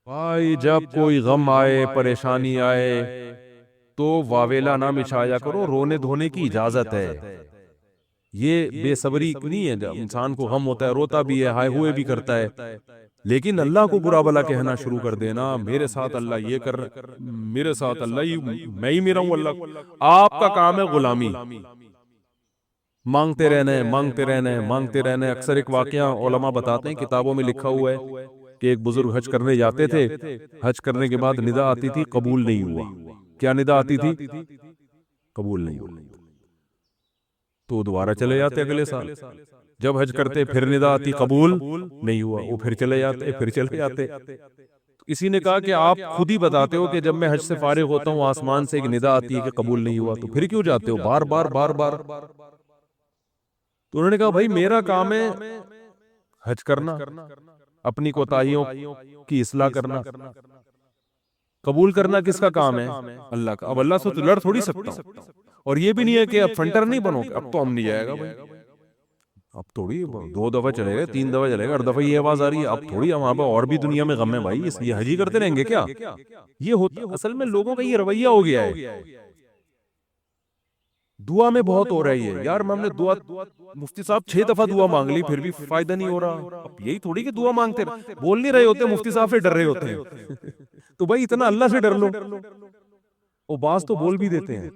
بھائی جب کوئی غم آئے، پریشانی آئے تو واویلا نہ مچھایا کرو، رونے دھونے کی اجازت ہے۔ یہ بے صبری نہیں ہے، جب انسان کو غم ہوتا ہے روتا بھی ہے، ہائے ہوئے بھی کرتا ہے، لیکن اللہ کو برا بلا کہنا شروع کر دینا، میرے ساتھ اللہ یہ کر، میرے ساتھ اللہ میں ہی میرا ہوں اللہ کو۔ آپ کا کام ہے غلامی، مانگتے رہنا ہے، مانگتے رہنا ہے، مانگتے رہنا ہے۔ اکثر ایک واقعہ علماء بتاتے ہیں، کتابوں میں لکھا ہوا ہے کہ ایک بزرگ حج کرنے جاتے تھے، حج کرنے کے بعد ندا آتی تھی قبول نہیں ہوا۔ کیا ندا آتی تھی؟ قبول نہیں ہوا، تو دوبارہ چلے جاتے اگلے سال، جب حج کرتے پھر ندا آتی قبول نہیں ہوا، وہ پھر چلے جاتے، پھر چلے جاتے۔ کسی نے کہا کہ آپ خود ہی بتاتے ہو کہ جب میں حج سے فارغ ہوتا ہوں آسمان سے ایک ندا آتی ہے کہ قبول نہیں ہوا، تو پھر کیوں جاتے ہو بار بار بار بار؟ تو انہوں نے کہا بھائی میرا کام ہے حج کرنا، اپنی کوتاہیوں کی اصلاح کرنا، قبول کرنا کس کا کام ہے؟ اللہ کا۔ اب اللہ سے تو لڑ تھوڑی سکتا ہوں، اور یہ بھی نہیں ہے کہ اب فنٹر نہیں بنو گے، اب تو ہم نہیں جائے گا بھائی، اب تھوڑی 2 دفعہ چلے گئے، 3 دفعہ چلے گئے، 8 دفعہ یہ آواز آ رہی ہے، اب تھوڑی ہم اور بھی دنیا میں غم ہے بھائی، اس لیے حج ہی کرتے رہیں گے کیا؟ یہ ہوتا اصل میں لوگوں کا یہ رویہ ہو گیا ہے۔ دعا میں بہت ہو رہی ہے یار، ہم نے دعا، مفتی صاحب 6 دفعہ دعا مانگ لی پھر بھی فائدہ نہیں ہو رہا، اب یہی تھوڑی کہ دعا مانگتے رہے، بول نہیں رہے ہوتے، مفتی صاحب سے ڈر رہے ہوتے ہیں تو بھائی اتنا اللہ سے ڈر لو، وہ بعض تو بول بھی دیتے ہیں۔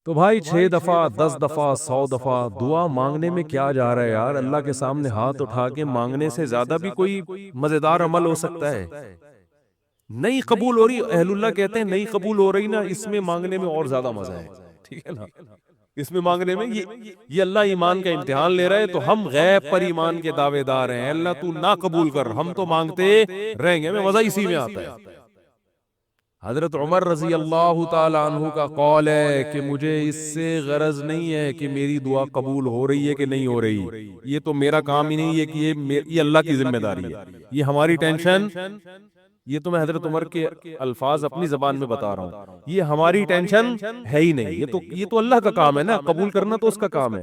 تو بھائی 6 دفعہ 10 دفعہ 100 دفعہ دعا مانگنے میں کیا جا رہا ہے یار؟ اللہ کے سامنے ہاتھ اٹھا کے مانگنے سے زیادہ بھی کوئی مزیدار عمل ہو سکتا ہے؟ نہیں قبول ہو رہی، اہل اللہ کہتے ہیں نہیں قبول ہو رہی نا، اس میں مانگنے میں اور زیادہ مزہ ہے، ٹھیک ہے نا؟ اس میں مانگنے میں یہ اللہ ایمان کا امتحان لے رہا ہے، تو ہم غیب پر ایمان کے دعوے دار ہیں، اللہ تو نہ قبول کر، ہم تو مانگتے رہیں گے، ہمیں مزہ اسی میں آتا ہے۔ حضرت عمر رضی اللہ تعالی عنہ کا قول ہے کہ مجھے اس سے غرض نہیں ہے کہ میری دعا قبول ہو رہی ہے کہ نہیں ہو رہی، یہ تو میرا کام ہی نہیں ہے کہ یہ اللہ کی ذمہ داری ہے، یہ ہماری ٹینشن، یہ تو میں حضرت عمر کے الفاظ اپنی زبان میں بتا رہا ہوں، یہ ہماری ٹینشن ہے ہی نہیں، یہ تو اللہ کا کام ہے نا، قبول کرنا تو اس کا کام ہے۔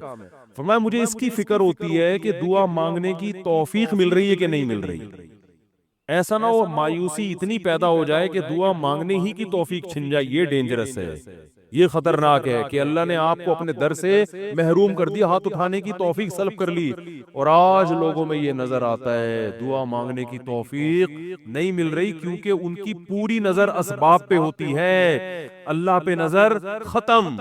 فرمایا مجھے اس کی فکر ہوتی ہے کہ دعا مانگنے کی توفیق مل رہی ہے کہ نہیں مل رہی، ایسا نہ ہو مایوسی اتنی پیدا ہو جائے کہ دعا مانگنے ہی کی توفیق چھن جائے، یہ ڈینجرس ہے، یہ خطرناک ہے کہ اللہ نے آپ کو اپنے در سے محروم کر دیا، ہاتھ اٹھانے کی توفیق سلب کر لی، اور آج لوگوں میں یہ نظر آتا ہے دعا مانگنے کی توفیق نہیں مل رہی، کیونکہ ان کی پوری نظر اسباب پہ ہوتی ہے، اللہ پہ نظر ختم۔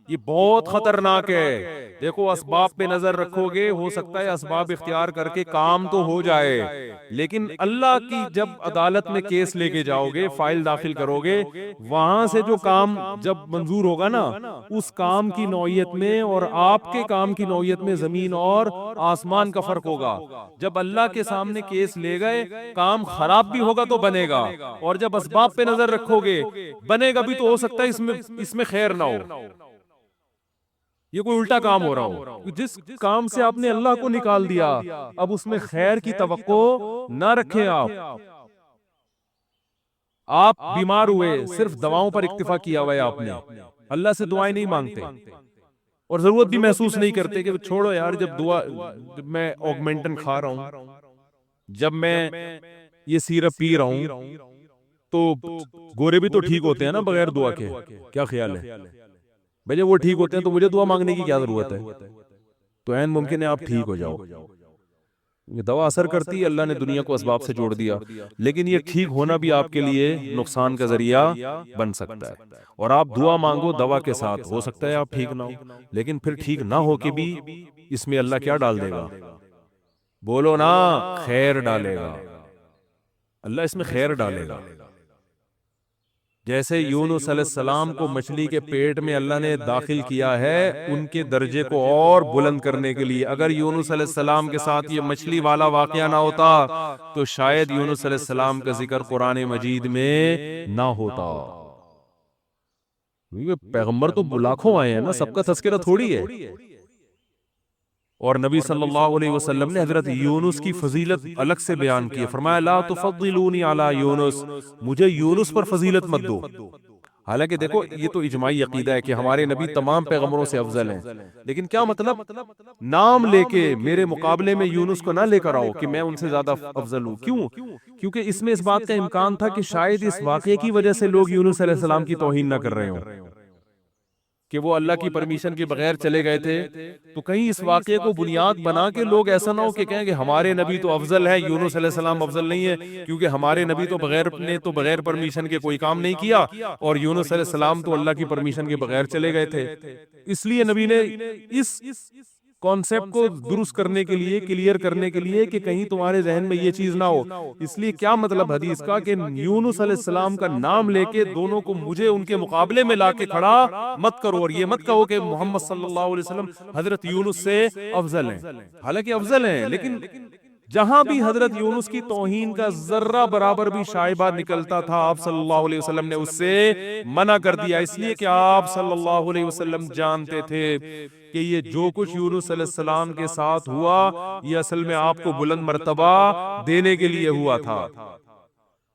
یہ بہت خطرناک ہے، دیکھو اسباب پہ نظر رکھو گے، ہو سکتا ہے اسباب اختیار کر کے کام تو ہو جائے، لیکن اللہ کی جب عدالت میں کیس لے کے جاؤ گے، فائل داخل کرو گے، وہاں سے جو کام جب منظور ہوگا نا، اس کام کی نوعیت میں اور آپ کے کام کی نوعیت میں زمین اور آسمان کا فرق ہوگا۔ جب اللہ کے سامنے کیس لے گئے، کام خراب بھی ہوگا تو بنے گا، اور جب اسباب پہ نظر رکھو گے، بنے گا بھی تو ہو سکتا ہے اس میں خیر نہ ہو، یہ کوئی الٹا کام ہو رہا ہو۔ جس کام سے آپ نے اللہ کو نکال دیا، اب اس میں خیر کی توقع نہ رکھیں۔ آپ بیمار ہوئے، صرف دواؤں پر اکتفا کیا ہوا ہے آپ نے، اللہ سے دعائیں نہیں مانگتے، اور ضرورت بھی محسوس نہیں کرتے کہ چھوڑو یار، جب میں آگمنٹن کھا رہا ہوں، جب میں یہ سیرپ پی رہا ہوں، تو گورے بھی تو ٹھیک ہوتے ہیں نا بغیر دعا کے، کیا خیال ہے بھائی؟ جب وہ ٹھیک ہوتے ہیں تو مجھے دعا مانگنے کی کیا ضرورت ہے؟ تو عین ممکن ہے آپ ٹھیک ہو جاؤ، یہ دوا اثر کرتی ہے، اللہ نے دنیا کو اسباب سے جوڑ دیا، لیکن یہ ٹھیک ہونا بھی آپ کے لیے نقصان کا ذریعہ بن سکتا ہے، اور آپ دعا مانگو دوا کے ساتھ، ہو سکتا ہے آپ ٹھیک نہ ہو، لیکن پھر ٹھیک نہ ہو کے بھی اس میں اللہ کیا ڈال دے گا؟ بولو نا، خیر ڈالے گا، اللہ اس میں خیر ڈالے گا۔ جیسے یونس علیہ السلام کو مچھلی کے پیٹ میں اللہ نے داخل کیا ہے ان کے درجے کو اور بلند کرنے کے لیے، اگر یونس علیہ السلام کے ساتھ یہ مچھلی والا واقعہ نہ ہوتا تو شاید یونس علیہ السلام کا ذکر قرآن مجید میں نہ ہوتا۔ پیغمبر تو لاکھوں آئے ہیں نا، سب کا تذکرہ تھوڑی ہے، اور نبی صلی اللہ علیہ وسلم نے حضرت یونس کی فضیلت الگ سے بیان کی ہے، فرمایا لا تفضلونی علی یونس، مجھے یونس پر فضیلت مت دو، حالانکہ دیکھو یہ تو اجماعی عقیدہ ہے کہ ہمارے نبی تمام پیغمبروں سے افضل ہیں، لیکن کیا مطلب نام لے کے میرے مقابلے میں یونس کو نہ لے کر آؤ کہ میں ان سے زیادہ افضل ہوں؟ کیوں؟ کیونکہ اس میں اس بات کا امکان تھا کہ شاید اس واقعے کی وجہ سے لوگ یونس علیہ السلام کی توہین نہ کر رہے ہوں کہ وہ اللہ کی پرمیشن کے بغیر چلے گئے تھے، تو کہیں اس واقعے کو بنیاد بنا کے لوگ ایسا نہ ہو کہ کہیں کہ ہمارے نبی تو افضل ہے، یونس علیہ السلام افضل نہیں ہے، کیونکہ ہمارے نبی تو بغیر پرمیشن کے کوئی کام نہیں کیا، اور یونس علیہ السلام تو اللہ کی پرمیشن کے بغیر چلے گئے تھے۔ اس لیے نبی نے اس کانسیپٹ کو درست کرنے کے لیے، کلیئر کرنے کے لیے کہ کہیں تمہارے ذہن میں یہ چیز نہ ہو، اس لیے کیا مطلب حدیث کا کہ یونس علیہ السلام کا نام لے کے دونوں کو مجھے ان کے مقابلے میں لا کے کھڑا مت کرو، اور یہ مت کہو کہ محمد صلی اللہ علیہ وسلم حضرت یونس سے افضل ہیں، حالانکہ افضل ہیں، لیکن جہاں بھی حضرت یونس کی توہین کا ذرہ برابر بھی شائبہ نکلتا تھا، آپ صلی اللہ علیہ وسلم نے اس سے منع کر دیا، اس لیے کہ آپ صلی اللہ علیہ وسلم جانتے تھے کہ یہ جو کچھ یونس علیہ السلام کے ساتھ ہوا یہ اصل میں آپ کو بلند مرتبہ دینے کے لیے ہوا تھا،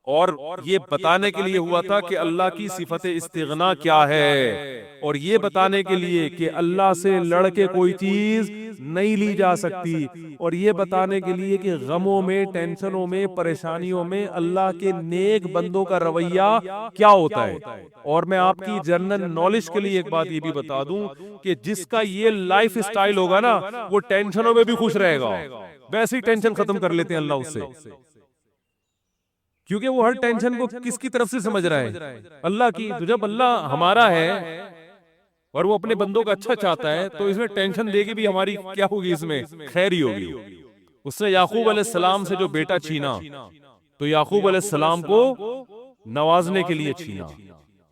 اور یہ بتانے کے لیے ہوا تھا کہ اللہ کی صفت استغنا کیا ہے، اور یہ بتانے کے لیے کہ اللہ سے لڑ کے کوئی چیز نہیں لی جا سکتی، اور یہ بتانے کے لیے کہ غموں میں، ٹینشنوں میں، پریشانیوں میں اللہ کے نیک بندوں کا رویہ کیا ہوتا ہے۔ اور میں آپ کی جنرل نالج کے لیے ایک بات یہ بھی بتا دوں کہ جس کا یہ لائف اسٹائل ہوگا نا وہ ٹینشنوں میں بھی خوش رہے گا، ویسے ہی ٹینشن ختم کر لیتے ہیں اللہ اس سے، کیونکہ وہ ہر ٹینشن کو کس کی طرف سے سمجھ رہا ہے؟ اللہ کی۔ تو جب اللہ ہمارا ہے اور وہ اپنے بندوں کا اچھا چاہتا ہے تو اس میں ٹینشن لے کے بھی ہماری کیا ہوگی؟ اس میں خیر ہی ہوگی۔ اس نے یعقوب علیہ السلام سے جو بیٹا چھینا تو یعقوب علیہ السلام کو نوازنے کے لیے چھینا،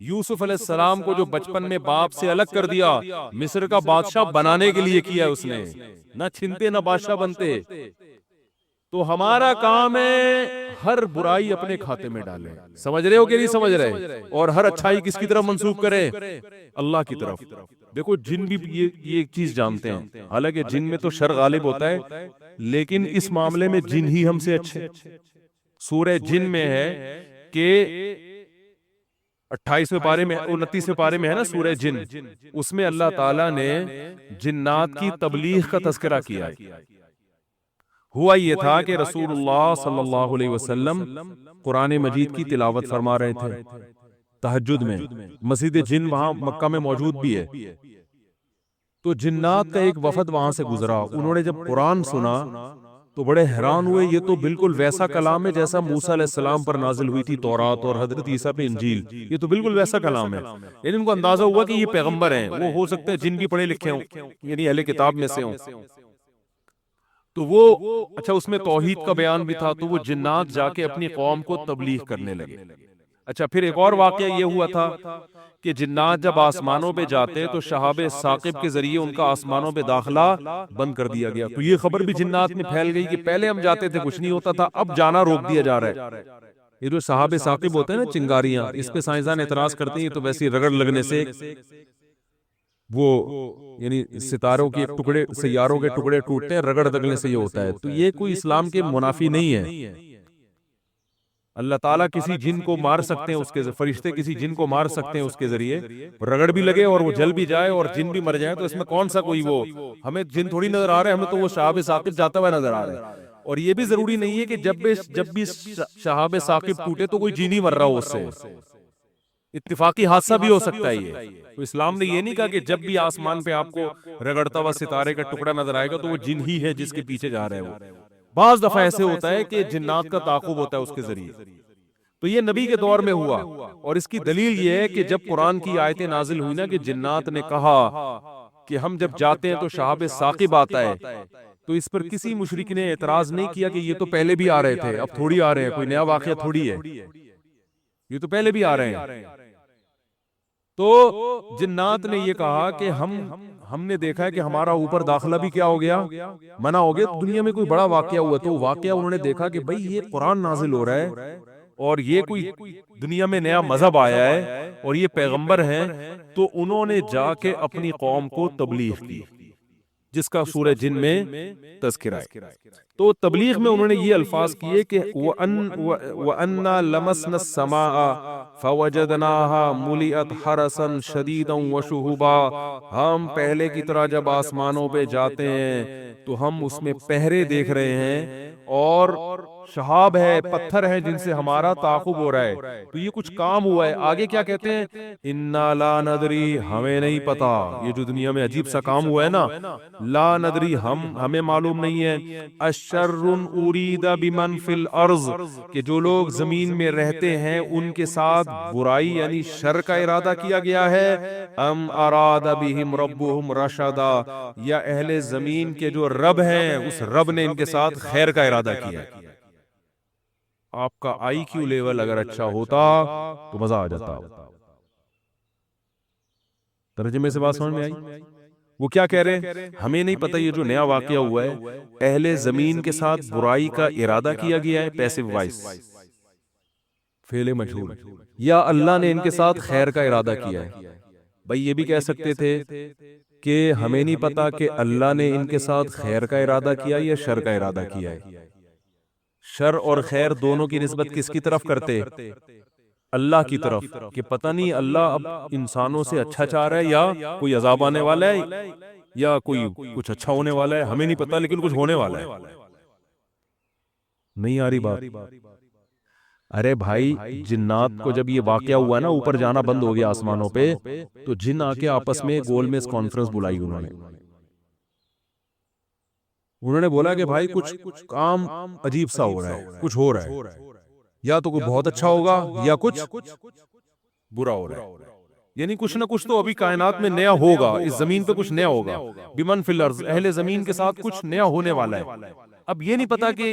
یوسف علیہ السلام کو جو بچپن میں باپ سے الگ کر دیا مصر کا بادشاہ بنانے کے لیے کیا اس نے، نہ چھنتے نہ بادشاہ بنتے۔ تو ہمارا کام ہے ہر برائی اپنے کھاتے میں ڈالیں، سمجھ رہے ہو کہ نہیں سمجھ رہے؟ اور ہر اچھائی کس کی طرف منسوخ کرے؟ اللہ کی طرف۔ دیکھو جن بھی یہ چیز جانتے ہیں، حالانکہ جن میں تو شر غالب ہوتا ہے، لیکن اس معاملے میں جن ہی ہم سے اچھے۔ سورہ جن میں ہے کہ 28ویں پارے میں 29ویں پارے میں ہے نا سورہ جن، اس میں اللہ تعالیٰ نے جنات کی تبلیغ کا تذکرہ کیا ہے۔ ہوا یہ تھا کہ رسول اللہ صلی اللہ علیہ وسلم قرآن مجید کی تلاوت فرما رہے تھے تہجد میں، مسجد جن وہاں مکہ میں موجود بھی ہے، تو جنات کا ایک وفد وہاں سے گزرا، انہوں نے جب قرآن سنا تو بڑے حیران ہوئے، یہ تو بالکل ویسا کلام ہے جیسا موسیٰ علیہ السلام پر نازل ہوئی تھی تورات اور حضرت عیسیٰ پہ انجیل، یہ تو بالکل ویسا کلام ہے۔ یعنی ان کو اندازہ ہوا کہ یہ پیغمبر ہیں، وہ ہو سکتے ہیں جن بھی پڑھے لکھے ہوں، یعنی اہل کتاب میں سے ہوں۔ تو وہ اچھا اس میں توحید کا بیان بھی تھا، تو وہ جنات جا کے اپنی قوم کو تبلیغ کرنے لگے۔ اچھا پھر ایک اور واقعہ یہ ہوا تھا کہ جنات جب آسمانوں پہ جاتے تو شہاب ثاقب کے ذریعے ان کا آسمانوں پہ داخلہ بند کر دیا گیا، تو یہ خبر بھی جنات میں پھیل گئی کہ پہلے ہم جاتے تھے کچھ نہیں ہوتا تھا، اب جانا روک دیا جا رہا ہے۔ یہ جو شہاب ثاقب ہوتے ہیں نا چنگاریاں، اس پہ سائنسدان اعتراض کرتے ہیں یہ تو ویسے رگڑ لگنے سے وہ یعنی ستاروں کے ٹکڑے، سیاروں کے ٹکڑے ٹوٹتے ہیں، رگڑ دگنے سے یہ ہوتا ہے، تو یہ کوئی اسلام کے منافی نہیں ہے۔ اللہ تعالیٰ کسی جن کو مار سکتے ہیں، اس کے فرشتے کسی جن کو مار سکتے ہیں اس کے ذریعے، رگڑ بھی لگے اور وہ جل بھی جائے اور جن بھی مر جائے، تو اس میں کون سا کوئی وہ ہمیں جن تھوڑی نظر آ رہے ہیں، ہمیں تو وہ شہاب ثاقب جاتا ہوا نظر آ رہا ہے۔ اور یہ بھی ضروری نہیں ہے کہ جب بھی شہاب ثاقب ٹوٹے تو کوئی جن ہی مر رہا ہو، اس سے اتفاقی حادثہ بھی ہو سکتا ہے۔ یہ تو اسلام نے یہ نہیں کہا کہ جب بھی آسمان پہ آپ کو رگڑتا ہوا ستارے کا ٹکڑا نظر آئے گا تو وہ جن ہی ہے جس کے پیچھے جا رہے ہو۔ بعض دفعہ ایسے ہوتا ہے کہ جنات کا تعاقب ہوتا ہے اس کے ذریعے، تو یہ نبی کے دور میں ہوا، اور اس کی دلیل یہ ہے کہ جب قرآن کی آیتیں نازل ہوئی نا کہ جنات نے کہا کہ ہم جب جاتے ہیں تو شہاب ثاقب آتا ہے، تو اس پر کسی مشرک نے اعتراض نہیں کیا کہ یہ تو پہلے بھی آ رہے تھے، اب تھوڑی آ رہے ہیں، کوئی نیا واقعہ تھوڑی ہے، یہ تو پہلے بھی آ رہے ہیں۔ تو جنات نے یہ کہا کہ ہم نے دیکھا ہے کہ ہمارا اوپر داخلہ بھی کیا ہو گیا، منع ہو گیا، دنیا میں کوئی بڑا واقعہ ہوا، تو واقعہ انہوں نے دیکھا کہ بھئی یہ قرآن نازل ہو رہا ہے اور یہ کوئی دنیا میں نیا مذہب آیا ہے اور یہ پیغمبر ہیں، تو انہوں نے جا کے اپنی قوم کو تبلیغ کی، جس کا سورہ جن میں تذکرہ ہے۔ تو تبلیغ میں انہوں نے یہ الفاظ کیے کہ وَأَنَّا لَمَسْنَا السَّمَاءَ فوجدناها ملئت حرسا شدیدا وشہبا، ہم پہلے کی طرح جب آسمانوں پہ جاتے ہیں تو ہم اس میں پہرے دیکھ رہے ہیں، اور شہاب ہے، پتھر ہیں جن سے ہمارا تعاقب ہو رہا ہے، تو یہ کچھ کام ہوا ہے۔ آگے کیا کہتے ہیں؟ انا لا ندری، ہمیں نہیں پتا، یہ جو دنیا میں عجیب سا کام ہوا ہے نا، لا ندری، ہمیں معلوم نہیں ہے، اشر ارید بمن فی الارض، کہ جو لوگ زمین میں رہتے ہیں ان کے ساتھ برائی یعنی شر کا ارادہ کیا گیا ہے، ام اراد بہم ربہم رشدا، یا اہل زمین کے جو رب ہیں اس رب نے ان کے ساتھ خیر کا ارادہ کیا ہے۔ آپ کا آئی کیو لیول اگر اچھا ہوتا تو مزہ آ جاتا۔ ترجمے سے بات سمجھ میں آئی؟ وہ کیا کہہ رہے ہیں؟ ہمیں نہیں پتہ یہ جو نیا واقعہ ہوا ہے، اہل زمین کے ساتھ برائی کا ارادہ کیا گیا ہے، پیسو وائس، فعل مجہول، یا اللہ نے ان کے ساتھ خیر کا ارادہ کیا ہے۔ بھائی یہ بھی کہہ سکتے تھے کہ ہمیں نہیں پتا کہ اللہ نے ان کے ساتھ خیر کا ارادہ کیا یا شر کا ارادہ کیا ہے۔ شر اور خیر دونوں کی نسبت کس کی طرف کرتے؟ اللہ کی طرف، کہ پتہ نہیں اللہ اب انسانوں سے اچھا چاہ رہا ہے، یا کوئی عذاب آنے والا ہے، یا کوئی کچھ اچھا ہونے والا ہے، ہمیں نہیں پتا لیکن کچھ ہونے والا ہے۔ نہیں آ رہی بات؟ ارے بھائی، جنات کو جب یہ واقعہ ہوا نا، اوپر جانا بند ہو گیا آسمانوں پہ، تو جن آ کے آپس میں گول میز کانفرنس بلائی، انہوں نے بولا کہ بھائی کچھ کام عجیب سا ہو رہا ہے، کچھ ہو رہا ہے، یا تو کوئی بہت اچھا ہوگا یا کچھ برا ہو رہا ہے، یعنی کچھ نہ کچھ تو ابھی کائنات میں نیا ہوگا، اس زمین پہ کچھ نیا ہوگا، بمن فی الارض، اہل زمین کے ساتھ کچھ نیا ہونے والا ہے۔ اب یہ نہیں پتا کہ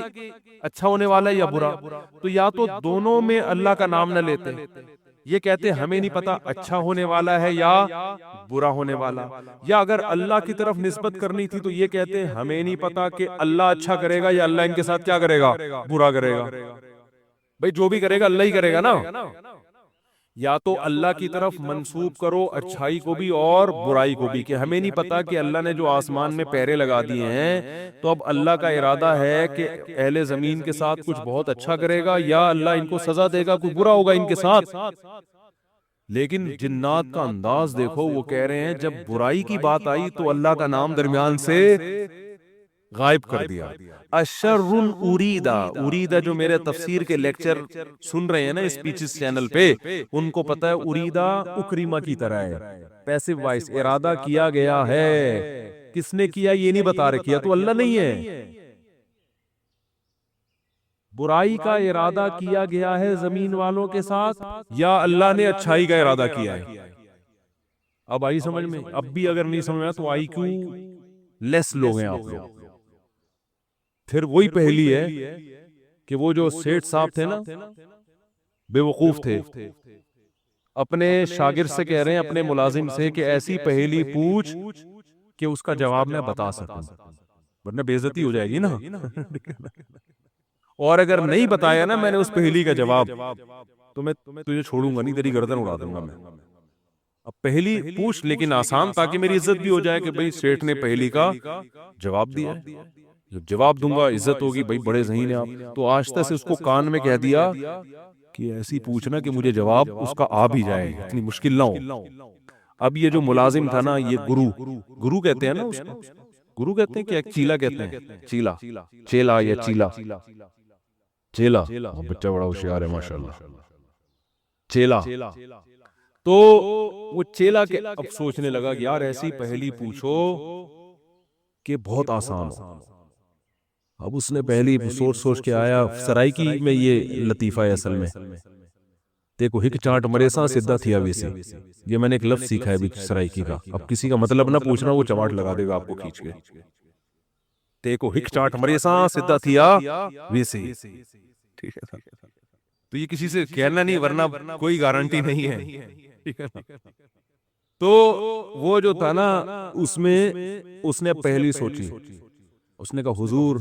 اچھا ہونے والا ہے یا برا، تو یا تو دونوں میں اللہ کا نام نہ لیتے، یہ کہتے ہمیں نہیں پتا اچھا ہونے والا ہے یا برا ہونے والا، یا اگر اللہ کی طرف نسبت کرنی تھی تو یہ کہتے ہمیں نہیں پتا کہ اللہ اچھا کرے گا یا اللہ ان کے ساتھ کیا کرے گا، برا کرے گا۔ بھئی جو بھی کرے گا اللہ ہی کرے گا نا، یا تو اللہ کی طرف منسوب کرو اچھائی کو بھی اور برائی کو بھی، کہ ہمیں نہیں پتا کہ اللہ نے جو آسمان میں پیرے لگا دیے ہیں تو اب اللہ کا ارادہ ہے کہ اہل زمین کے ساتھ کچھ بہت اچھا کرے گا، یا اللہ ان کو سزا دے گا، کوئی برا ہوگا ان کے ساتھ۔ لیکن جنات کا انداز دیکھو، وہ کہہ رہے ہیں جب برائی کی بات آئی تو اللہ کا نام درمیان سے غائب کر دیا۔ اشر اریدا، اریدا جو میرے تفسیر کے لیکچر سن رہے ہیں نا اسپیچز چینل پہ، ان کو پتا ہے اریدا اکریما کی طرح ہے، پیسو وائس، ارادہ کیا گیا ہے۔ کس نے کیا یہ نہیں بتا رہے، کیا تو اللہ نہیں ہے، برائی کا ارادہ کیا گیا ہے زمین والوں کے ساتھ، یا اللہ نے اچھائی کا ارادہ کیا ہے۔ اب آئی سمجھ میں؟ اب بھی اگر نہیں سمجھ میں تو آئی کیوں لیس لوگ ہیں آپ لوگ۔ پھر وہی پہلی ہے کہ وہ جو سیٹھ صاحب تھے نا، بے وقوف تھے، اپنے شاگرد سے کہہ رہے ہیں، اپنے ملازم سے، کہ ایسی پہلی پوچھ کہ اس کا جواب میں بتا سکوں، ورنہ بے عزتی ہو جائے گی نا۔ اور اگر نہیں بتایا نا میں نے اس پہلی کا جواب، تو میں تجھے چھوڑوں گا نہیں، تیری گردن اڑا دوں گا میں۔ اب پہلی پوچھ لیکن آسان، تاکہ میری عزت بھی ہو جائے کہ بھئی سیٹھ نے پہلی کا جواب دیا ہے، جب جواب دوں گا عزت ہوگی، بھئی بڑے ذہین ہیں آپ۔ تو آہستہ سے اس کو کان میں کہہ دیا کہ ایسی پوچھنا کہ مجھے جواب اس کا آ بھی جائے، اتنی مشکل نہ ہو۔ اب یہ جو ملازم تھا نا، یہ گرو کہتے ہیں نا اس کو، گرو کہتے ہیں کہ ایک چیلا کہتے ہیں، چیلا یا چیلا، بچہ بڑا ہوشیار ہے ماشاءاللہ، چیلا۔ تو وہ چیلا کے اب سوچنے لگا کہ یار ایسی پہلی پوچھو کہ بہت آسان ہو۔ اب اس نے پہلی سوچ کے آیا، سرائکی میں یہ لطیفہ ہے اصل میں، دیکھو ہک چانٹ مریساں سدھا تھیا ویسی، یہ میں نے ایک لفظ سیکھا ہے بھی سرائکی کا، اب کسی کا مطلب نہ پوچھنا، وہ چماٹ لگا دے گا آپ کو کھینچ کے۔ دیکھو ہک چانٹ مریساں سدھا تھیا ویسی، ٹھیک ہے، تو یہ کسی سے کہنا نہیں، ورنہ کوئی گارنٹی نہیں ہے، ٹھیک ہے۔ تو وہ جو تھا نا، اس میں اس نے پہلی سوچی، اس نے کہا حضور،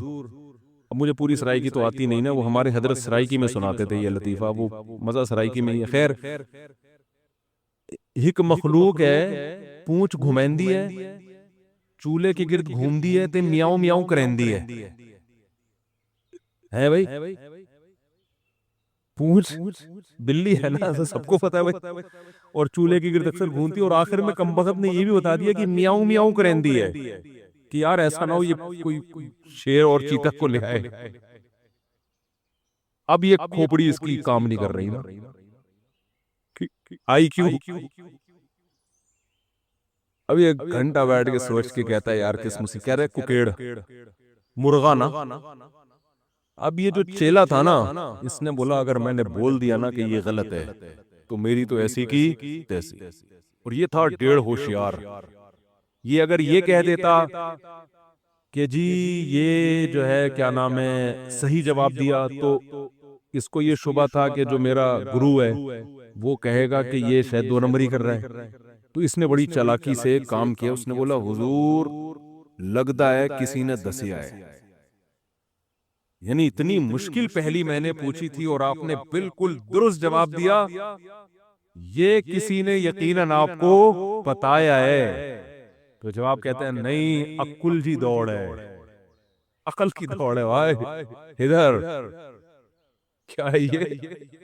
اب مجھے پوری سرائکی تو آتی نہیں نا، وہ ہمارے حضرت سرائکی میں سناتے تھے یہ لطیفہ، وہ مزہ سرائکی میں ہی ہے۔ خیر، ایک مخلوق ہے، پونچھ گھمیندی ہے، چولہے کے گرد گھومدی ہے تے میاؤں میاؤں کرندی ہے بھائی، پونچھ بلی ہے نا، سب کو پتا ہے بھائی، اور چولہے کی گرد اکثر گھومتی، اور آخر میں کمبخت نے یہ بھی بتا دیا کہ میاؤں میاؤں کرندی ہے، کہ یار ایسا نہ ہو یہ کوئی شیر اور چیتا کو لے آئے۔ اب یہ کھوپڑی اس کی کام نہیں کر رہی نا، آئی کیوں؟ اب یہ گھنٹہ بیٹھ کے سوچ کے کہتا ہے یار کس مسیح، کہہ رہے ککیڑ مرغا نا۔ اب یہ جو چیلا تھا نا، اس نے بولا اگر میں نے بول دیا نا کہ یہ غلط ہے تو میری تو ایسی کی تیسی، اور یہ تھا ڈیڑھ ہوشیار۔ یہ اگر یہ کہہ دیتا کہ جی یہ جو ہے کیا نام ہے صحیح جواب دیا، تو اس کو یہ شبہ تھا کہ جو میرا گرو ہے وہ کہے گا کہ یہ شاید 2 نمبری کر رہا ہے، تو اس نے بڑی چالاکی سے کام کیا۔ اس نے بولا حضور لگتا ہے کسی نے دسیا ہے، یعنی اتنی مشکل پہلی میں نے پوچھی تھی اور آپ نے بالکل درست جواب دیا، یہ کسی نے یقیناً آپ کو بتایا ہے۔ تو جواب کہتے ہیں نہیں، عقل کی دوڑ ہے، عقل کی دوڑ ہے بھائی، ادھر کیا ہے یہ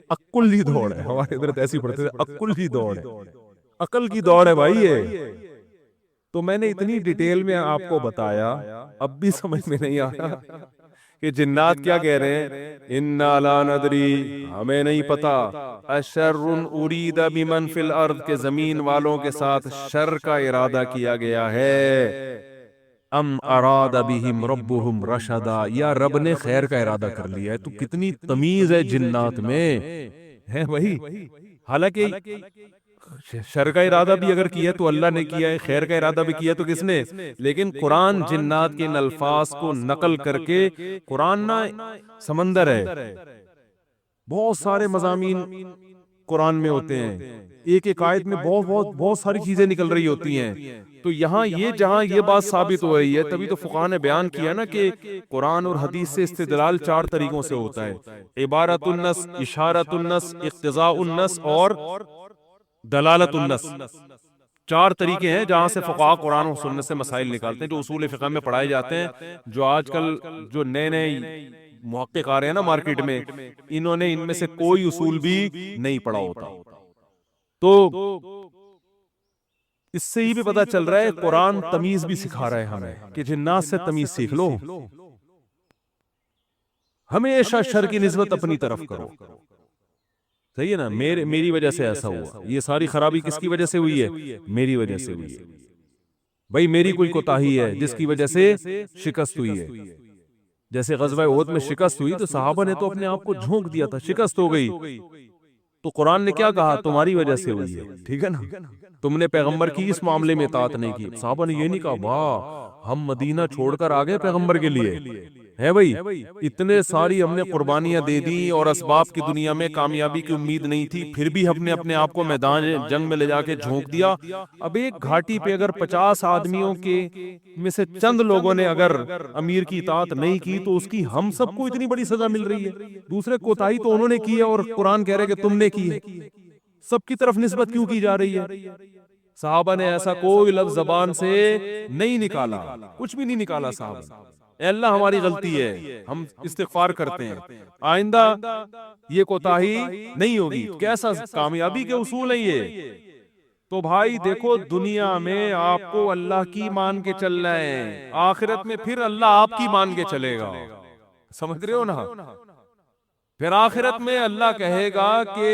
عقل کی دوڑ ہے، ہمارے ادھر ایسی پڑھتے ہیں عقل کی دوڑ ہے، عقل کی دوڑ ہے بھائی یہ۔ تو میں نے اتنی ڈیٹیل میں آپ کو بتایا، اب بھی سمجھ میں نہیں آیا کہ جنات کیا کہہ رہے ہیں، انا لا ندری، ہمیں نہیں پتا، اشر ارید بمن فی الارض، کے زمین والوں کے ساتھ شر کا ارادہ کیا گیا ہے، ام اراد بہم ربہم رشدا، یا رب نے خیر کا ارادہ کر لیا ہے۔ تو کتنی تمیز ہے جنات میں ہے بھائی، حالانکہ شر کا ارادہ بھی اگر کیا تو اللہ نے کیا ہے، خیر کا ارادہ بھی کیا تو کس نے، لیکن قرآن جنات کے ان الفاظ کو نقل کر کے، قرآن نا سمندر ہے، بہت سارے مضامین قرآن میں ہوتے ہیں، ایک ایک آیت میں بہت ساری چیزیں نکل رہی ہوتی ہیں، تو یہاں یہ جہاں یہ بات ثابت ہو رہی ہے، تبھی تو فقہاء نے بیان کیا نا کہ قرآن اور حدیث سے استدلال 4 طریقوں سے ہوتا ہے، عبارت النص، اشارت النص، اقتضاء النص اور دلالت النص۔ 4 طریقے ہیں جہاں سے فقہاء قرآن و سنت سے مسائل نکالتے ہیں، جو اصول فقہ میں پڑھائے جاتے ہیں۔ جو آج کل جو نئے محقق آ رہے ہیں نا مارکیٹ میں، انہوں نے ان میں سے کوئی اصول بھی نہیں پڑھا ہوتا، تو اس سے ہی بھی پتہ چل رہا ہے قرآن تمیز بھی سکھا رہا ہے ہمیں کہ جنات سے تمیز سیکھ لو، ہمیشہ شر کی نسبت اپنی طرف کرو، صحیح ہے نا، میری وجہ سے ایسا ہوا، یہ ساری خرابی کس کی وجہ سے ہوئی ہے، میری وجہ سے ہوئی ہے بھائی، میری کوئی کوتاہی ہے جس کی وجہ سے شکست ہوئی ہے۔ جیسے غزوہ احد میں شکست ہوئی تو صحابہ نے تو اپنے آپ کو جھونک دیا تھا، شکست ہو گئی تو قرآن نے کیا کہا، تمہاری وجہ سے ہوئی ہے، ٹھیک ہے نا، تم نے پیغمبر کی اس معاملے میں اطاعت نہیں کی۔ صحابہ نے یہ نہیں کہا واہ ہم مدینہ چھوڑ کر آ گئے پیغمبر کے لیے، ہے بھائی اتنے ساری ہم نے قربانیاں دے دی اور اسباب کی دنیا میں کامیابی کی امید نہیں تھی، پھر بھی ہم نے اپنے آپ کو میدان جنگ میں لے جا کے جھونک دیا۔ اب ایک گھاٹی پہ اگر 50 آدمیوں کے میں سے چند لوگوں نے اگر امیر کی اطاعت نہیں کی تو اس کی ہم سب کو اتنی بڑی سزا مل رہی ہے، دوسرے کوتاہی تو انہوں نے کی ہے اور قرآن کہہ رہے کہ تم نے کی ہے، سب کی طرف نسبت کیوں کی جا رہی ہے؟ صحابہ نے ایسا کوئی لفظ زبان سے نہیں نکالا، کچھ بھی نہیں نکالا صحابہ، اے اللہ ہماری غلطی ہے، ہم استغفار کرتے ہیں، آئندہ یہ کوتاہی نہیں ہوگی۔ کیسا کامیابی کے اصول ہیں یہ؟ تو بھائی دیکھو دنیا میں آپ کو اللہ کی مان کے چلنا ہے، آخرت میں پھر اللہ آپ کی مان کے چلے گا، سمجھ رہے ہو نا؟ پھر آخرت میں اللہ کہے گا کہ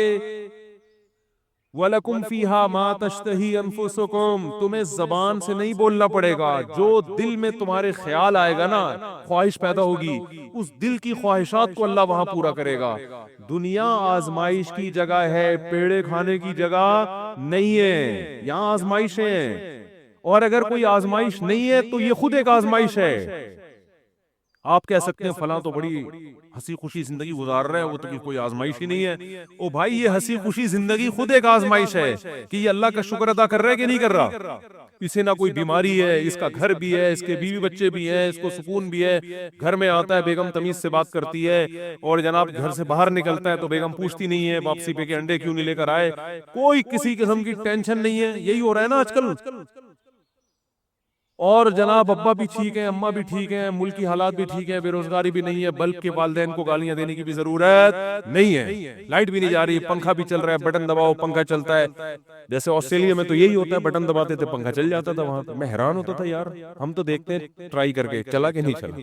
وَلَكُمْ فِيهَا مَا تَشْتَهِي أَنفُسُكُمْ، تمہیں زبان سے نہیں بولنا پڑے گا، جو دل میں تمہارے خیال آئے گا نا، خواہش پیدا ہوگی، اس دل کی خواہشات کو اللہ وہاں پورا کرے گا۔ دنیا آزمائش کی جگہ ہے، پیڑے کھانے کی جگہ نہیں ہے، یہاں آزمائشیں ہیں، اور اگر کوئی آزمائش نہیں ہے تو یہ خود ایک آزمائش ہے۔ آپ کہہ سکتے ہیں فلاں تو بڑی ہنسی خوشی زندگی گزار رہا ہے، وہ تو کوئی آزمائش ہی نہیں ہے۔ او بھائی یہ ہنسی خوشی زندگی خود ایک آزمائش ہے کہ یہ اللہ کا شکر ادا کر رہا ہے کہ نہیں کر رہا، اسے نہ کوئی بیماری ہے، اس کا گھر بھی ہے، اس کے بیوی بچے بھی ہیں، اس کو سکون بھی ہے، گھر میں آتا ہے بیگم تمیز سے بات کرتی ہے، اور جناب گھر سے باہر نکلتا ہے تو بیگم پوچھتی نہیں ہے واپسی پہ کہ انڈے کیوں نہیں لے کر آئے، کوئی کسی قسم کی ٹینشن نہیں ہے۔ یہی ہو رہا ہے نا آج کل، اور جناب ابا بھی ٹھیک ہیں، اماں بھی ٹھیک ہیں، ملک کی حالات بھی ٹھیک ہیں، بے روزگاری بھی نہیں ہے، بلب کے والدین کو گالیاں دینے کی بھی ضرورت نہیں ہے، لائٹ بھی نہیں جا رہی، پنکھا بھی چل رہا ہے، بٹن دباؤ پنکھا چلتا ہے. جیسے آسٹریلیا میں تو یہی ہوتا ہے، بٹن دباتے تھے پنکھا چل جاتا تھا. وہاں پہ میں حیران ہوتا تھا، یار ہم تو دیکھتے ہیں ٹرائی کر کے چلا کہ نہیں چلا.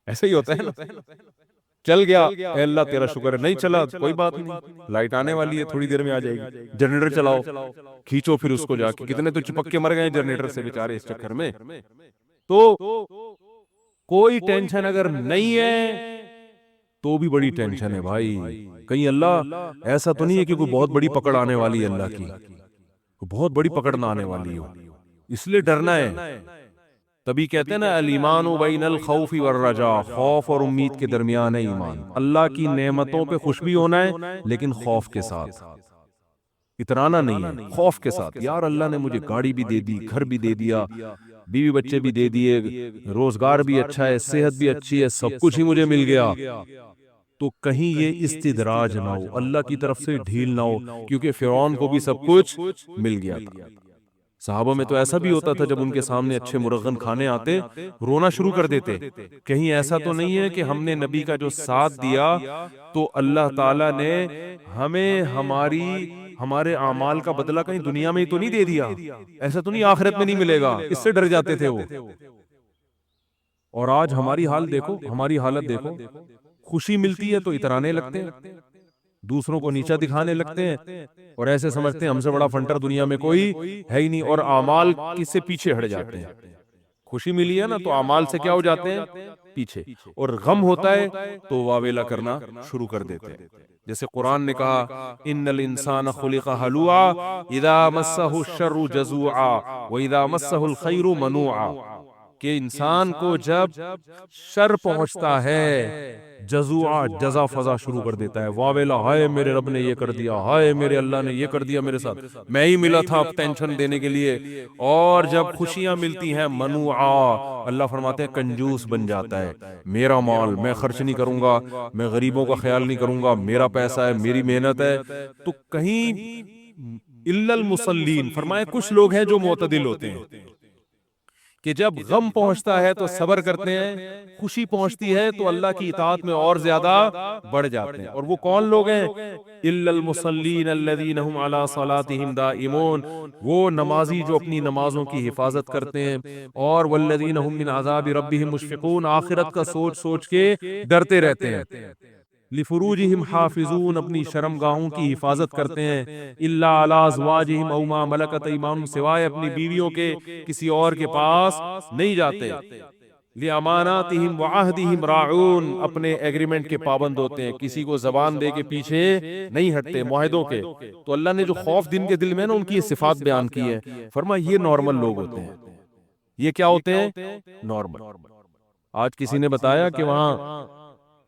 ایسے ہی ہوتا ہے نا، چل گیا اے اللہ تیرا شکر ہے، نہیں چلا کوئی بات نہیں، لائٹ آنے والی ہے تھوڑی دیر میں آ جائے گی. جنریٹر چلاؤ، کھینچو پھر اس کو جا کے، کتنے تو چپک کے مر گئے جنریٹر سے بیچارے اس چکر میں. تو کوئی ٹینشن اگر نہیں ہے تو بھی بڑی ٹینشن ہے بھائی. کہیں اللہ ایسا تو نہیں ہے کہ کوئی بہت بڑی پکڑ آنے والی ہے، اللہ کی بہت بڑی پکڑ نہ آنے والی ہو، اس لیے ڈرنا ہے. تبھی کہتے ہیں نا الایمان بین الخوف والرجاء، خوف اور امید کے درمیان ہے ایمان. اللہ کی نعمتوں پہ خوش بھی ہونا ہے لیکن خوف کے ساتھ، اترانا نہیں ہے، خوف کے ساتھ. یار اللہ نے مجھے گاڑی بھی دے دی، گھر بھی دے دیا، بیوی بچے بھی دے دیے، روزگار بھی اچھا ہے، صحت بھی اچھی ہے، سب کچھ ہی مجھے مل گیا، تو کہیں یہ استدراج نہ ہو، اللہ کی طرف سے ڈھیل نہ ہو، کیونکہ فرعون کو بھی سب کچھ مل گیا تھا. صحابہ میں تو ایسا بھی ہوتا تھا جب ان کے سامنے اچھے مرغن کھانے آتے رونا شروع کر دیتے. کہیں ایسا تو نہیں ہے کہ ہم نے نبی کا جو ساتھ دیا تو اللہ تعالیٰ نے ہمیں ہمارے اعمال کا بدلہ کہیں دنیا میں ہی تو نہیں دے دیا، ایسا تو نہیں آخرت میں نہیں ملے گا، اس سے ڈر جاتے تھے وہ. اور آج ہماری حال دیکھو، ہماری حالت دیکھو، خوشی ملتی ہے تو اترانے لگتے ہیں، دوسروں کو نیچا دکھانے لگتے ہیں، اور ایسے سمجھتے ہیں ہم سے بڑا فنٹر دنیا میں کوئی ہے ہی نہیں، اور اعمال کس سے پیچھے ہٹ جاتے ہیں. خوشی ملی ہے نا تو اعمال سے کیا ہو جاتے ہیں پیچھے، اور غم ہوتا ہے تو واویلا کرنا شروع کر دیتے ہیں. جیسے قرآن نے کہا ان الانسان خلق ہلوعا اذا مسہ الشر جزوعا واذا مسہ الخیر منوعا، کہ انسان کو جب شر پہنچتا ہے جزوعا، جزا فضا شروع کر دیتا ہے، واویلا ہائے میرے رب نے یہ کر دیا، ہائے میرے اللہ نے یہ کر دیا میرے ساتھ، میں ہی ملا تھا اب ٹینشن دینے کے لیے. اور جب خوشیاں ملتی ہیں منوعا، اللہ فرماتے ہیں کنجوس بن جاتا ہے، میرا مال میں خرچ نہیں کروں گا، میں غریبوں کا خیال نہیں کروں گا، میرا پیسہ ہے، میری محنت ہے. تو کہیں الا المصلین فرمائے کچھ لوگ ہیں جو معتدل ہوتے ہیں کہ جب غم پہنچتا ہے تو صبر کرتے ہیں، خوشی پہنچتی ہے تو اللہ کی اطاعت میں اور زیادہ بڑھ جاتے ہیں. اور وہ کون لوگ ہیں؟ الا المصلین الذین هم علی صلاتهم دائمون، وہ نمازی جو اپنی نمازوں کی حفاظت کرتے ہیں، اور والذین هم من عذاب ربهم مشفقون، آخرت کا سوچ سوچ کے ڈرتے رہتے ہیں. لفروجہم حافظون، اپنی شرمگاہوں کی حفاظت کرتے ہیں، الا علی ازواجہم او ما ملکت ایمانہم، سوائے اپنی بیویوں کے کسی اور کے پاس نہیں جاتے. لاماناتہم وعہدہم راعون، اپنے ایگریمنٹ کے پابند ہوتے ہیں، کسی کو زبان دے کے پیچھے نہیں ہٹتے معاہدوں کے. تو اللہ نے جو خوف دن کے دل میں نا ان کی یہ صفات بیان کی ہے، فرمایا یہ نارمل لوگ ہوتے ہیں. یہ کیا ہوتے ہیں؟ نارمل. آج کسی نے بتایا کہ وہاں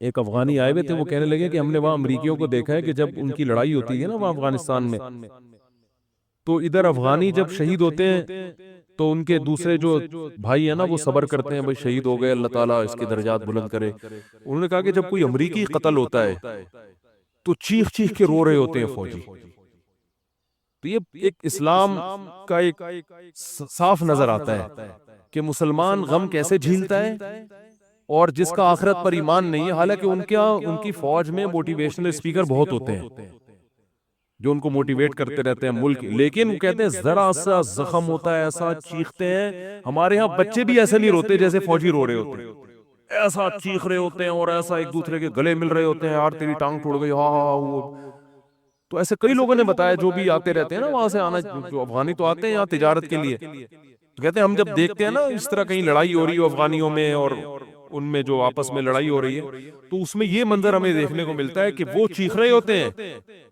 ایک افغانی آئے ہوئے تھے، وہ کہنے لگے کہ ہم نے وہاں امریکیوں کو دیکھا ہے کہ جب ان کی لڑائی ہوتی ہے نا وہاں افغانستان میں، تو ادھر افغانی جب شہید ہوتے ہیں تو ان کے دوسرے جو بھائی ہیں نا وہ صبر کرتے ہیں، بھائی شہید ہو گئے اللہ تعالیٰ اس کے درجات بلند کرے. انہوں نے کہا کہ جب کوئی امریکی قتل ہوتا ہے تو چیخ چیخ کے رو رہے ہوتے ہیں فوجی. تو یہ ایک اسلام کا ایک صاف نظر آتا ہے کہ مسلمان غم کیسے جھیلتا ہے، اور جس کا آخرت پر ایمان نہیں ہے، حالانکہ ان کی فوج میں موٹیویشنل اسپیکر بہت ہوتے ہیں جو ان کو موٹیویٹ کرتے رہتے ہیں ملک، لیکن وہ کہتے ہیں ذرا سا زخم ہوتا ہے ایسا چیختے ہیں. ہمارے ہاں بچے بھی ایسے نہیں روتے جیسے فوجی رو رہے ہوتے ہیں، ایسا چیخ رہے ہوتے ہیں اور ایسا ایک دوسرے کے گلے مل رہے ہوتے ہیں، یار تیری ٹانگ ٹوٹ گئی، ہاں ہاں وہ. تو ایسے کئی لوگوں نے بتایا جو بھی آتے رہتے ہیں نا وہاں سے آنا، جو افغانی تو آتے ہیں یہاں تجارت کے لیے، تو کہتے ہیں ہم جب دیکھتے ہیں نا اس طرح کہیں لڑائی ہو رہی ہو افغانیوں میں اور ان میں جو آپس میں لڑائی ہو رہی ہے، تو اس میں یہ منظر ہمیں دیکھنے کو ملتا ہے کہ وہ چیخ رہے ہوتے ہیں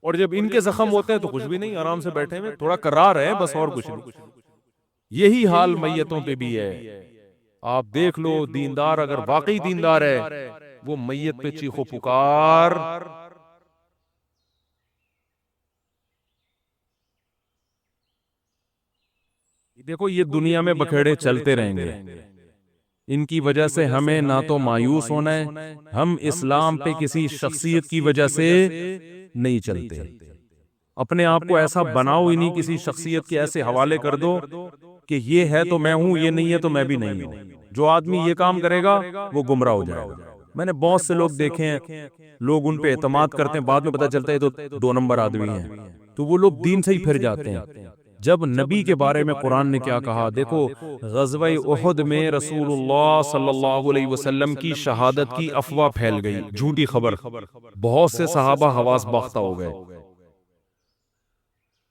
اور جب ان کے زخم ہوتے ہیں تو کچھ بھی نہیں، آرام سے بیٹھے ہوئے تھوڑا کرار ہے بس، اور کچھ نہیں. یہی حال میتوں پہ بھی ہے. آپ دیکھ لو دیندار اگر واقعی دیندار ہے وہ میت پہ چیخو پکار. دیکھو یہ دنیا میں بکھیڑے چلتے رہیں گے، ان کی وجہ سے ہمیں نہ تو مایوس ہونا ہے، ہم اسلام پہ کسی شخصیت کی وجہ سے نہیں چلتے. اپنے آپ کو ایسا بناؤ ہی نہیں، کسی شخصیت کے ایسے حوالے کر دو کہ یہ ہے تو میں ہوں، یہ نہیں ہے تو میں بھی نہیں ہوں. جو آدمی یہ کام کرے گا وہ گمراہ ہو جائے گا. میں نے بہت سے لوگ دیکھے ہیں، لوگ ان پہ اعتماد کرتے ہیں، بعد میں پتہ چلتا ہے تو 2 نمبر آدمی ہیں، تو وہ لوگ دین سے ہی پھر جاتے ہیں. جب نبی کے بارے میں قرآن نے کیا کہا، دیکھو غزوہ احد میں رسول اللہ صلی اللہ علیہ وسلم کی شہادت کی افواہ پھیل گئی، جھوٹی خبر، بہت سے صحابہ حواس باختہ ہو گئے.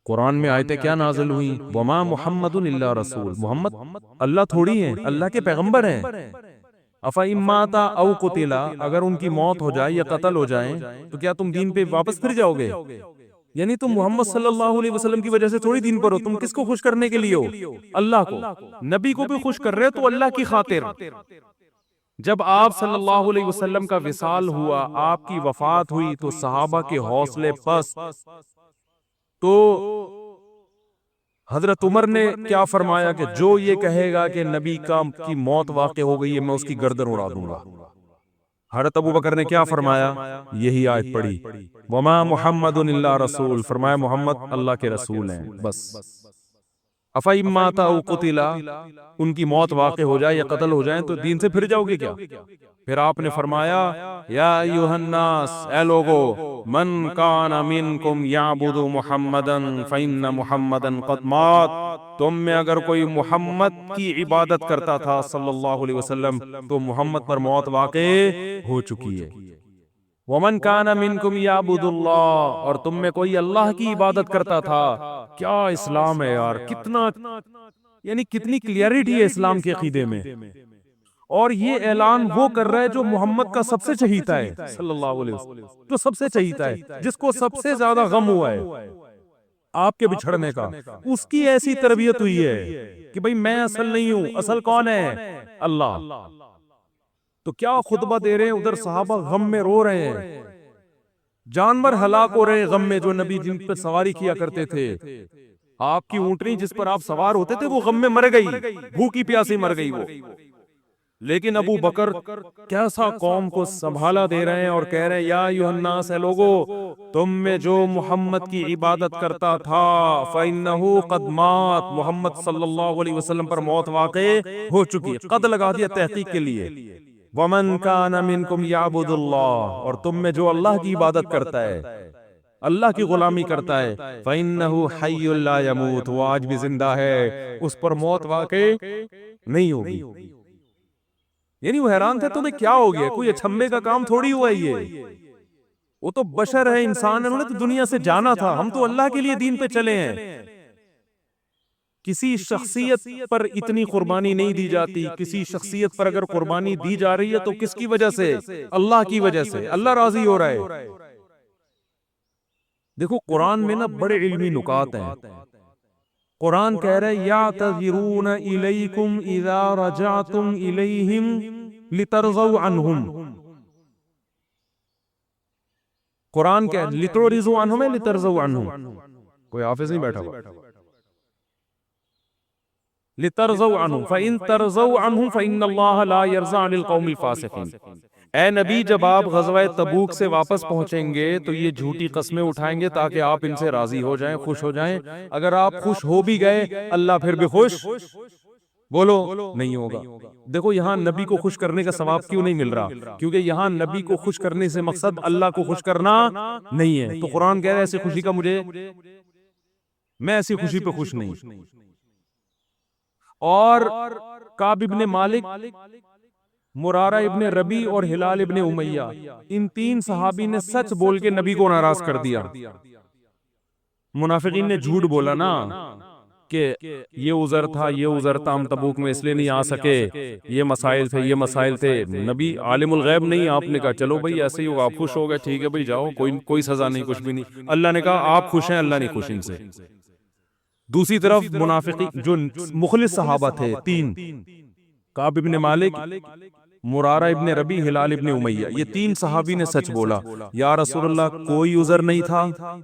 قرآن میں آیتیں کیا نازل ہوئی، وما محمد الا رسول، محمد اللہ تھوڑی ہیں، اللہ کے پیغمبر ہیں. افإن مات او قتل، اگر ان کی موت ہو جائے یا قتل ہو جائیں تو کیا تم دین پہ واپس پھر جاؤ گے؟ یعنی تم محمد صلی اللہ علیہ وسلم کی وجہ سے تھوڑی دین پر ہو، تم کس کو خوش کرنے کے لیے ہو؟ اللہ کو. نبی کو بھی خوش کر رہے تو اللہ کی خاطر. جب آپ صلی اللہ علیہ وسلم کا وصال ہوا، آپ کی وفات ہوئی، تو صحابہ کے حوصلے پست. تو حضرت عمر نے کیا فرمایا کہ جو یہ کہے گا کہ نبی کی موت واقع ہو گئی ہے، میں اس کی گردن اڑا دوں گا. حضرت ابو بکر نے کیا فرمایا، یہی آیت پڑھی، وما محمد الا رسول، فرمایا محمد اللہ کے رسول ہیں بس. افإن مات او قتل، ان کی موت واقع ہو جائے یا قتل ہو جائیں تو دین سے پھر جاؤ گے کیا؟ پھر آپ نے فرمایا یا ایھا الناس، اے لوگو، من کان منکم یعبد محمدا فإن محمدا قد مات، تم میں اگر کوئی محمد کی عبادت کرتا تھا صلی اللہ علیہ وسلم تو محمد پر موت واقع ہو چکی ہے. ومن کان منکم یعبد اللہ، اور تم میں کوئی اللہ کی عبادت کرتا تھا. کیا اسلام ہے یار، کتنا یعنی کتنی کلیئرٹی ہے اسلام کے عقیدے میں. اور یہ اعلان وہ کر رہا ہے جو محمد کا سب سے چہیتا ہے صلی اللہ علیہ وسلم، جو سب سے چہیتا ہے، جس کو سب سے زیادہ غم ہوا ہے آپ کے بچھڑنے کا. اس کی ایسی تربیت ہوئی ہے کہ بھئی میں اصل نہیں ہوں، اصل کون ہے؟ اللہ. تو کیا خطبہ دے رہے ہیں، ادھر صحابہ غم میں رو رہے ہیں، جانور ہلاک ہو رہے ہیں غم میں، جو نبی جن پہ سواری کیا کرتے تھے. آپ کی اونٹنی جس پر آپ سوار ہوتے تھے وہ غم میں مر گئی، بھوکی پیاسی مر گئی وہ. لیکن ابو بکر کیسا قوم کو سنبھالا دے رہے ہیں اور کہہ رہے ہیں یا ایھا الناس، اے لوگو، تم میں جو محمد کی عبادت کرتا تھا فإنہ قد مات، محمد صلی اللہ علیہ وسلم پر موت واقع ہو چکی ہے. قد لگا دیا تحقیق کے لیے. ومن کان منکم یعبد اللہ، اور تم میں جو اللہ کی عبادت کرتا ہے، اللہ کی غلامی کرتا ہے، فإنہ حی لا یموت، وہ آج بھی زندہ ہے، اس پر موت واقع نہیں ہوگی. یعنی وہ حیران تھے تمہیں کیا ہو گیا، کوئی اچھمبے کا کام تھوڑی ہوا ہے یہ، وہ تو بشر ہے، انسان ہے، انہوں نے تو دنیا سے جانا تھا، ہم تو اللہ کے لیے دین پہ چلے ہیں. کسی شخصیت پر اتنی قربانی نہیں دی جاتی. کسی شخصیت پر اگر قربانی دی جا رہی ہے تو کس کی وجہ سے؟ اللہ کی وجہ سے. اللہ راضی ہو رہا ہے. دیکھو قرآن میں نا بڑے علمی نکات ہیں. قرآن کہہ رہے یعتذرون الیکم اذا رجعتم الیہم لترضوا عنہم. قرآن کہہ لترضوا عنہم ہے لترضوا عنہم، کوئی حافظ نہیں بیٹھا ہوا. لترضوا عنہم فإن ترضوا عنہم فإن اللہ لا یرضى عن القوم الفاسقین. اے نبی جب آپ غزوہ تبوک سے واپس پہنچیں گے تو یہ جھوٹی قسمیں اٹھائیں گے تاکہ آپ ان سے راضی ہو جائیں، خوش ہو جائیں. اگر آپ خوش ہو بھی گئے اللہ پھر بھی خوش بولو نہیں ہوگا. دیکھو یہاں نبی کو خوش کرنے کا ثواب کیوں نہیں مل رہا؟ کیونکہ یہاں نبی کو خوش کرنے سے مقصد اللہ کو خوش کرنا نہیں ہے. تو قرآن کہہ رہا ہے ایسی خوشی کا میں ایسی خوشی پہ خوش نہیں. اور کعب ابن مالک، مرارہ ابن ربی اور ہلال ابن امیہ، ان 3 صحابی نے سچ بول کے نبی کو ناراض کر دیا. منافقین نے جھوٹ بولا نا کہ یہ عذر تھا، یہ عذر تھا، ہم تبوک میں اس لیے نہیں آ سکے، یہ مسائل تھے، یہ مسائل تھے. نبی عالم الغیب نہیں، آپ نے کہا چلو بھائی ایسے ہی ہوگا، آپ خوش ہو گئے، ٹھیک ہے بھائی جاؤ، کوئی سزا نہیں، کچھ بھی نہیں. اللہ نے کہا آپ خوش ہیں، اللہ نہیں خوش ان سے. دوسری طرف منافقین جو مخلص صحابہ تھے 3، کعب ابن مالک، مرارہ ابن ربی، ہلال ابن امیہ، یہ 3 صحابی نے سچ بولا. یا رسول اللہ کوئی عذر نہیں تھا،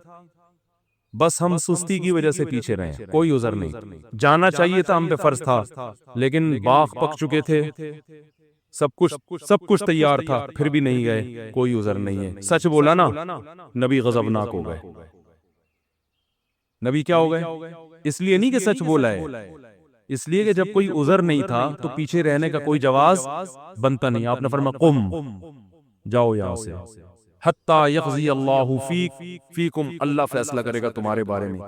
بس ہم سستی کی وجہ سے پیچھے رہے، کوئی عذر نہیں. جانا چاہیے تھا، ہم پہ فرض تھا، لیکن باغ پک چکے تھے، سب کچھ تیار تھا، پھر بھی نہیں گئے، کوئی عذر نہیں ہے. سچ بولا نا، نبی غضبناک ہو گئے. نبی کیا ہو گئے؟ اس لیے نہیں کہ سچ بولا ہے، اس لیے کہ جب کوئی عذر نہیں تھا تو پیچھے رہنے کا کوئی جواز بنتا نہیں. آپ نے فرمایا قم، جاؤ یہاں سے، حتی یقضی اللہ فیکم، اللہ فیصلہ کرے گا تمہارے بارے میں.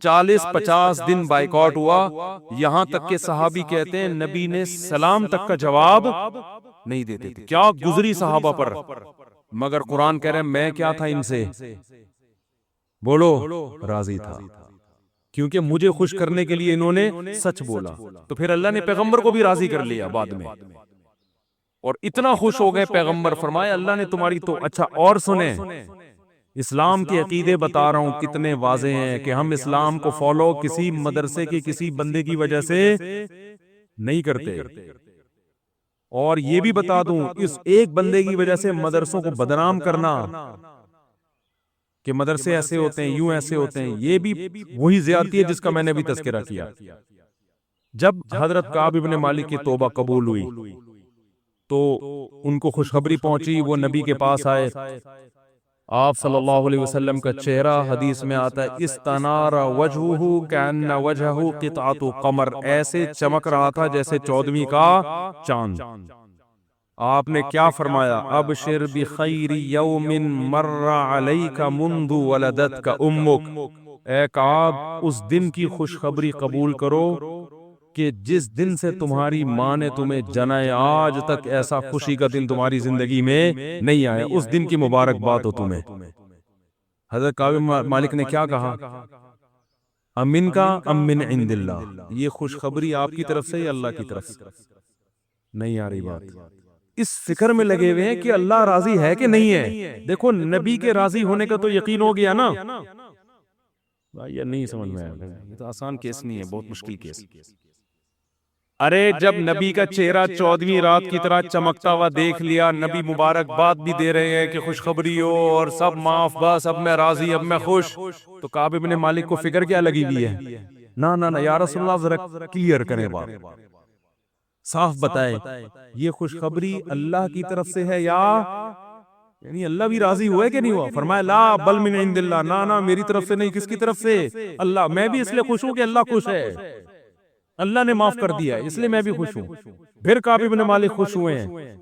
40-50 دن بائیکاٹ ہوا، یہاں تک کہ صحابی کہتے ہیں نبی نے سلام تک کا جواب نہیں دیتے تھے. کیا گزری صحابہ پر، مگر قرآن کہہ رہے ہیں میں کیا تھا ان سے، بولو راضی تھا، کیونکہ مجھے خوش کرنے کے لیے انہوں نے سچ بولا. تو پھر اللہ نے پیغمبر کو بھی راضی کر لیا بعد میں، اور اتنا خوش ہو گئے پیغمبر، فرمایا اللہ نے تمہاری تو. اچھا اور سنیں، اسلام کے عقیدے بتا رہا ہوں کتنے واضح ہیں کہ ہم اسلام کو فالو کسی مدرسے کی کسی بندے کی وجہ سے نہیں کرتے. اور یہ بھی بتا دوں، اس ایک بندے کی وجہ سے مدرسوں کو بدنام کرنا کہ مدرسے ایسے ہوتے ہیں، یوں ایسے ہوتے ہیں، یہ بھی وہی زیادتی ہے جس کا میں نے بھی تذکرہ کیا. جب حضرت کعب ابن مالک کی توبہ قبول ہوئی تو ان کو خوشخبری پہنچی، وہ نبی کے پاس آئے. آپ صلی اللہ علیہ وسلم کا چہرہ حدیث میں آتا ہے استنار وجہہ کأن وجہہ قطعۃ قمر، ایسے چمک رہا تھا جیسے 14ویں کا چاند. آپ نے کیا فرمایا؟ ابشر بخیر یوم مر علیک منذ ولدتک امک، اے کعب اس دن کی خوشخبری قبول کرو کہ جس دن سے تمہاری ماں نے تمہیں جنا ہے، آج تک ایسا خوشی کا دن تمہاری زندگی میں نہیں آیا، اس دن کی مبارکباد ہو تمہیں. حضرت کعب مالک نے کیا کہا؟ امن کا ام من عند اللہ، یہ خوشخبری آپ کی طرف سے یا اللہ کی طرف سے؟ نہیں آ رہی بات. اس فکر میں لگے ہوئے ہیں کہ اللہ راضی ہے کہ نہیں ہے. دیکھو نبی کے راضی ہونے کا تو یقین ہو گیا نا. یہ نہیں سمجھ میں آیا، یہ تو آسان کیس نہیں ہے، بہت مشکل کیس. ارے جب نبی کا چہرہ 14ویں رات کی طرح چمکتا ہوا دیکھ لیا، نبی مبارکباد بھی دے رہے ہیں کہ خوشخبری ہو اور سب معاف، بس اب میں راضی، اب میں خوش، تو کعب ابن مالک کو فکر کیا لگی ہوئی ہے؟ نہ یا رسول اللہ ذرا کلیئر کریں بات، صاف بتائے یہ خوشخبری اللہ کی طرف سے ہے یا یعنی اللہ بھی راضی ہوا ہے کہ نہیں ہوا؟ فرمایا لا بل من عند اللہ، نہ میری طرف سے نہیں، کس کی طرف سے؟ اللہ. میں بھی اس لیے خوش ہوں کہ اللہ خوش ہے، اللہ نے معاف کر دیا اس لیے میں بھی خوش ہوں. پھر کعب ابن مالک خوش ہوئے ہیں